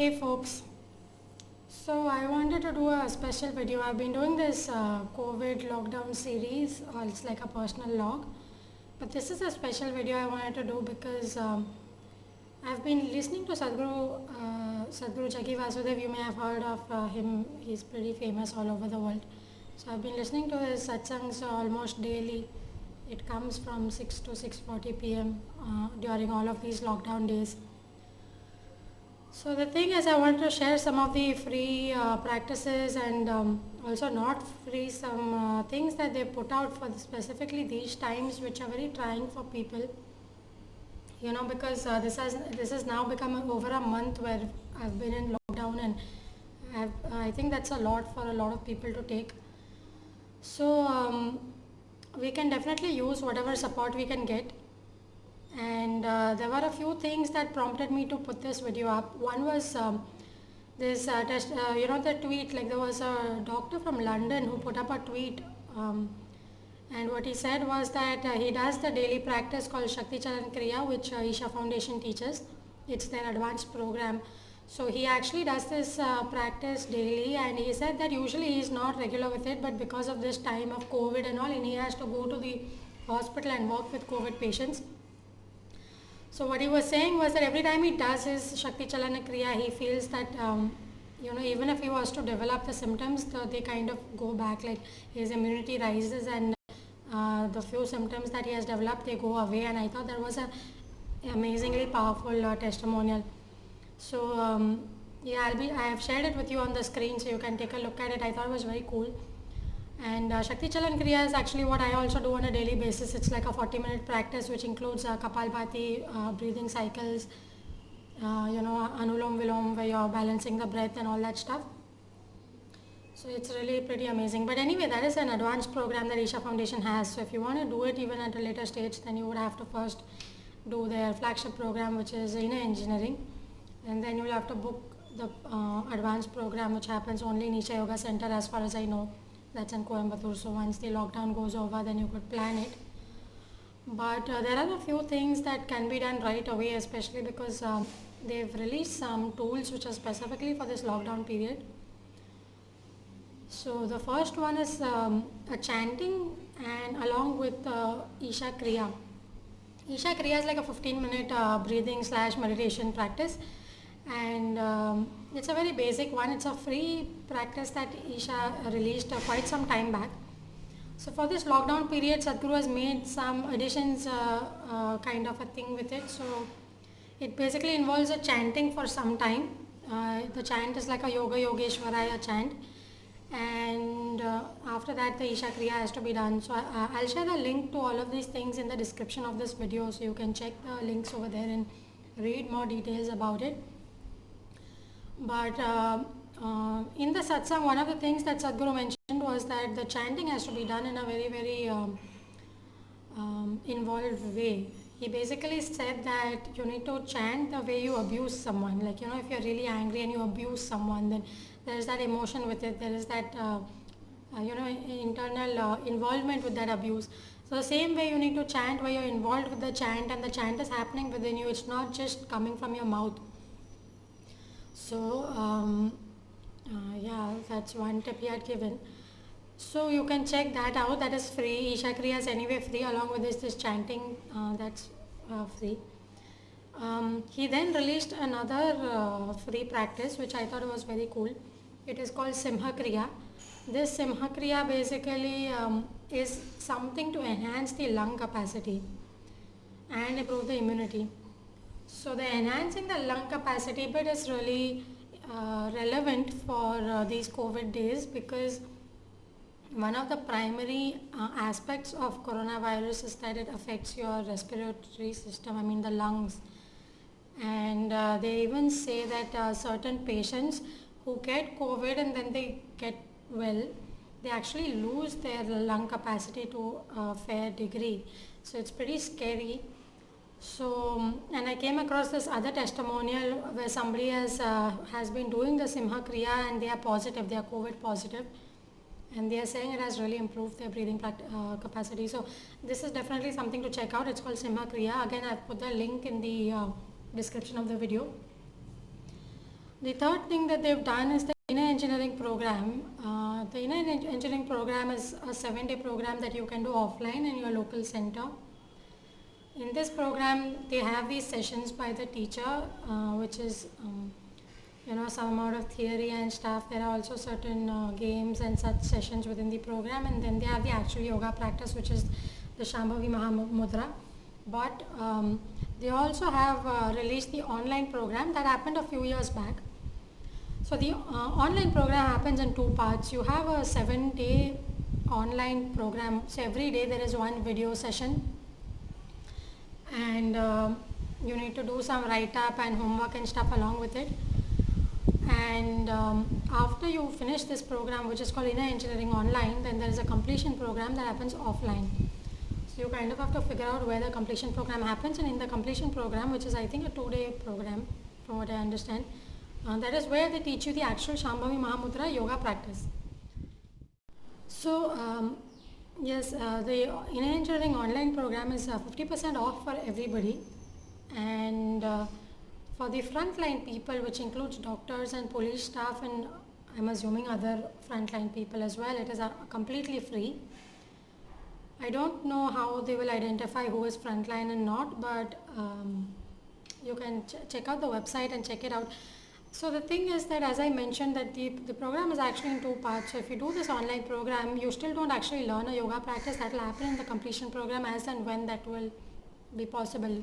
Hey folks, so I wanted to do a special video. I've been doing this COVID lockdown series, it's like a personal log, but this is a special video I wanted to do because I've been listening to Sadhguru Jaggi Vasudev. You may have heard of him, he's pretty famous all over the world. So I've been listening to his satsangs almost daily. It comes from 6 to 6:40 p.m. During all of these lockdown days. So the thing is, I wanted to share some of the free practices and also not free some things that they put out for specifically these times, which are very trying for people. You know, because this has now become over a month where I've been in lockdown, and I think that's a lot for a lot of people to take. So we can definitely use whatever support we can get. And there were a few things that prompted me to put this video up. One was this the tweet, like there was a doctor from London who put up a tweet, and what he said was that he does the daily practice called Shakti Chalan Kriya, which Isha Foundation teaches. It's their advanced program. So he actually does this practice daily, and he said that usually he's not regular with it, but because of this time of COVID and all, and he has to go to the hospital and work with COVID patients. So what he was saying was that every time he does his Shakti Chalana Kriya, he feels that, even if he was to develop the symptoms, they kind of go back, like his immunity rises, and the few symptoms that he has developed, they go away. And I thought that was an amazingly powerful testimonial. So I have shared it with you on the screen, so you can take a look at it. I thought it was very cool. And Shakti Chalan Kriya is actually what I also do on a daily basis. It's like a 40-minute practice which includes Kapalbhati, breathing cycles, Anulom Vilom, where you're balancing the breath and all that stuff. So it's really pretty amazing. But anyway, that is an advanced program that Isha Foundation has. So if you want to do it even at a later stage, then you would have to first do their flagship program, which is inner engineering. And then you will have to book the advanced program, which happens only in Isha Yoga Center, as far as I know. That's in Coimbatore. So once the lockdown goes over, then you could plan it. But there are a few things that can be done right away, especially because they've released some tools which are specifically for this lockdown period. So the first one is a chanting, and along with Isha Kriya. Isha Kriya is like a 15-minute breathing / meditation practice, and it's a very basic one. It's a free practice that Isha released quite some time back. So for this lockdown period, Sadhguru has made some additions, kind of a thing with it. So it basically involves a chanting for some time. The chant is like a Yoga Yogeshwaraya chant, and after that the Isha Kriya has to be done. So I'll share the link to all of these things in the description of this video, so you can check the links over there and read more details about it. But in the satsang, one of the things that Sadhguru mentioned was that the chanting has to be done in a very, very involved way. He basically said that you need to chant the way you abuse someone. Like, if you're really angry and you abuse someone, then there is that emotion with it. There is that, internal involvement with that abuse. So the same way you need to chant where you're involved with the chant and the chant is happening within you. It's not just coming from your mouth. So that's one tip he had given. So you can check that out. That is free. Isha Kriya is anyway free. Along with this chanting, that's free. He then released another free practice, which I thought was very cool. It is called Simha Kriya. This Simha Kriya basically is something to enhance the lung capacity and improve the immunity. So the enhancing the lung capacity bit is really relevant for these COVID days, because one of the primary aspects of coronavirus is that it affects your respiratory system, the lungs. And they even say that certain patients who get COVID and then they get well, they actually lose their lung capacity to a fair degree. So it's pretty scary. So, and I came across this other testimonial where somebody has been doing the Simha Kriya and they are positive, they are COVID positive, and they are saying it has really improved their breathing capacity. So this is definitely something to check out. It's called Simha Kriya. Again, I've put the link in the description of the video. The third thing that they've done is the inner engineering program. The inner engineering program is a 7-day program that you can do offline in your local center. In this program, they have these sessions by the teacher, which is some amount of theory and stuff. There are also certain games and such sessions within the program, and then they have the actual yoga practice, which is the Shambhavi Mahamudra. But they also have released the online program that happened a few years back. So the online program happens in two parts. You have a 7-day online program. So every day there is one video session, and you need to do some write-up and homework and stuff along with it. And after you finish this program, which is called Inner Engineering Online, then there is a completion program that happens offline. So you kind of have to figure out where the completion program happens, and in the completion program, which is I think a 2-day program from what I understand, that is where they teach you the actual Shambhavi Mahamudra yoga practice. So yes, the Inner Engineering Online program is 50% off for everybody, and for the frontline people, which includes doctors and police staff, and I'm assuming other frontline people as well, it is completely free. I don't know how they will identify who is frontline and not, but you can check out the website and check it out. So the thing is that, as I mentioned, that the program is actually in two parts. So if you do this online program, you still don't actually learn a yoga practice. That will happen in the completion program as and when that will be possible.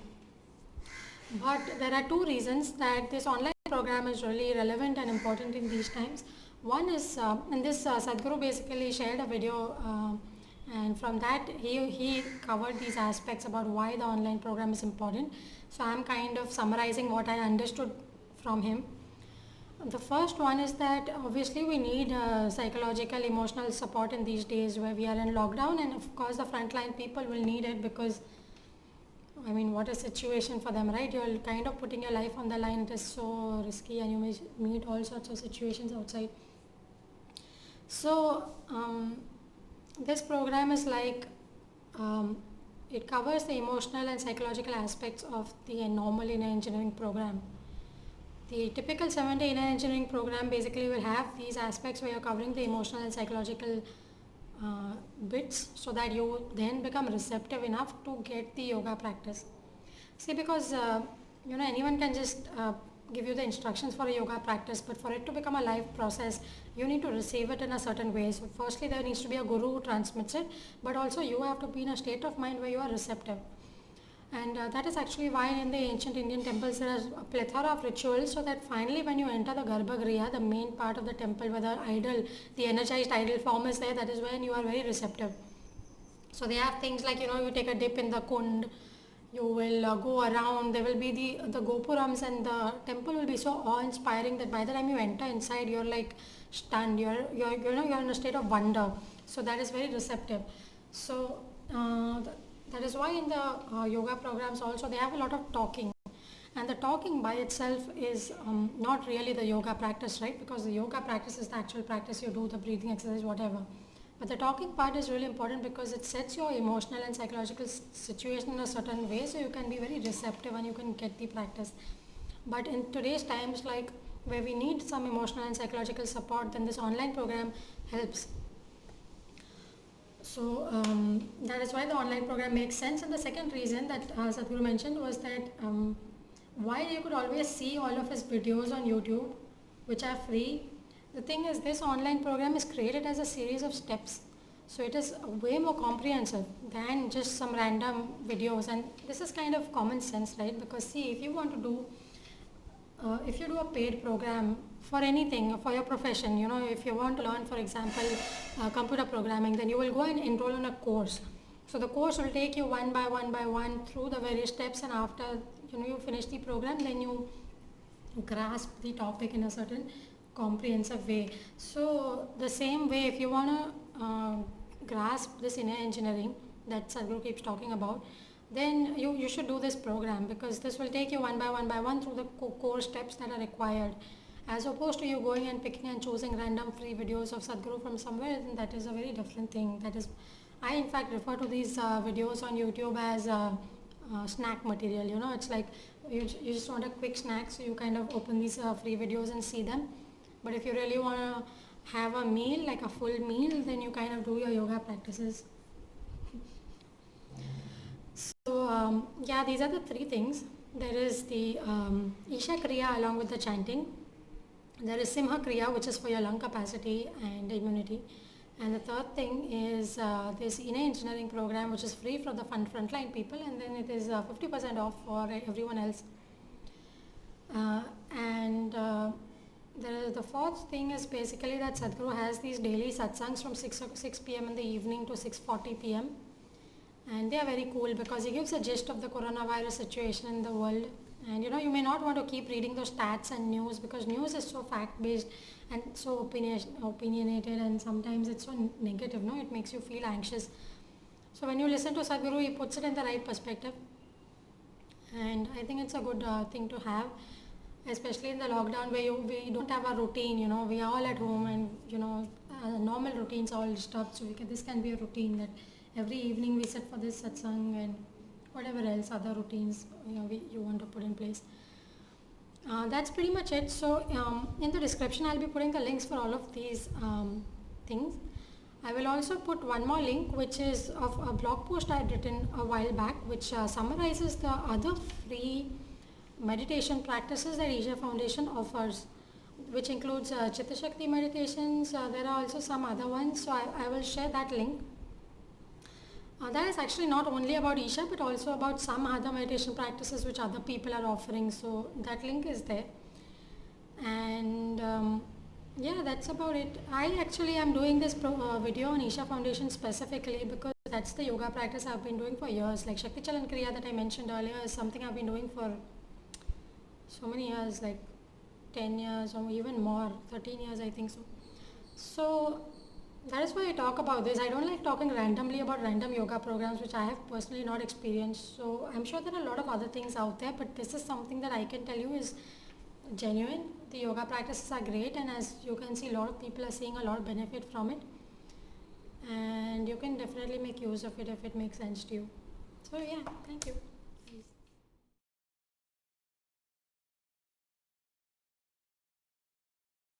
But there are two reasons that this online program is really relevant and important in these times. One is, in this Sadhguru basically shared a video, and from that he covered these aspects about why the online program is important. So I'm kind of summarizing what I understood from him. The first one is that obviously we need psychological, emotional support in these days where we are in lockdown, and of course the frontline people will need it because I mean, what a situation for them, right? You're kind of putting your life on the line. It is so risky, and you may meet all sorts of situations outside. So this program is like it covers the emotional and psychological aspects of the normal inner engineering program. The typical 7-day inner engineering program basically will have these aspects where you're covering the emotional and psychological bits, so that you then become receptive enough to get the yoga practice. See, because anyone can just give you the instructions for a yoga practice, but for it to become a live process, you need to receive it in a certain way. So firstly, there needs to be a guru who transmits it, but also you have to be in a state of mind where you are receptive. And that is actually why in the ancient Indian temples there is a plethora of rituals, so that finally when you enter the Garbhagriha, the main part of the temple where the idol, the energized idol form is there, that is when you are very receptive. So they have things like, you take a dip in the kund, you will go around, there will be the gopurams, and the temple will be so awe-inspiring that by the time you enter inside, you're like stunned, you're in a state of wonder. So that is very receptive. So that is why in the yoga programs also they have a lot of talking, and the talking by itself is not really the yoga practice, right? Because the yoga practice is the actual practice, you do the breathing exercise, whatever. But the talking part is really important because it sets your emotional and psychological situation in a certain way, so you can be very receptive and you can get the practice. But in today's times, like where we need some emotional and psychological support, then this online program helps. So that is why the online program makes sense. And the second reason that Sadhguru mentioned was that while you could always see all of his videos on YouTube, which are free, the thing is this online program is created as a series of steps. So it is way more comprehensive than just some random videos. And this is kind of common sense, right? Because see, if you want to do if you do a paid program for anything, for your profession, if you want to learn, for example, computer programming, then you will go and enroll in a course. So the course will take you one by one through the various steps, and after you finish the program, then you grasp the topic in a certain comprehensive way. So the same way, if you want to grasp this inner engineering that Sadhguru keeps talking about, then you should do this program, because this will take you one by one through the core steps that are required, as opposed to you going and picking and choosing random free videos of Sadhguru from somewhere. Then that is a very different thing. That is, I in fact refer to these videos on YouTube as snack material. It's like you just want a quick snack, so you kind of open these free videos and see them. But if you really want to have a meal, like a full meal, then you kind of do your yoga practices. So yeah, these are the three things. There is the Isha Kriya along with the chanting. There is Simha Kriya, which is for your lung capacity and immunity. And the third thing is this ENA engineering program, which is free for the frontline people, and then it is 50% off for everyone else. And the fourth thing is basically that Sadhguru has these daily satsangs from 6 p.m. in the evening to 6:40 p.m. And they are very cool because he gives a gist of the coronavirus situation in the world. And you may not want to keep reading those stats and news, because news is so fact based and so opinionated, and sometimes it's so negative. No, it makes you feel anxious. So when you listen to Sadhguru, he puts it in the right perspective, and I think it's a good thing to have, especially in the lockdown where we don't have a routine. We are all at home, and normal routines are all disturbed. So this can be a routine that every evening we sit for this satsang and whatever else other routines you want to put in place. That's pretty much it. So in the description I'll be putting the links for all of these things. I will also put one more link, which is of a blog post I had written a while back, which summarizes the other free meditation practices that Isha Foundation offers, which includes Chitta Shakti meditations. There are also some other ones, so I will share that link. That is actually not only about Isha, but also about some other meditation practices which other people are offering. So that link is there. And yeah, that's about it. I actually am doing this video on Isha Foundation specifically because that's the yoga practice I've been doing for years. Like Shakti Chalan Kriya that I mentioned earlier is something I've been doing for so many years, like 10 years or even more, 13 years I think so. So that is why I talk about this. I don't like talking randomly about random yoga programs which I have personally not experienced. So I'm sure there are a lot of other things out there, but this is something that I can tell you is genuine. The yoga practices are great, and as you can see, a lot of people are seeing a lot of benefit from it. And you can definitely make use of it if it makes sense to you. So yeah, thank you.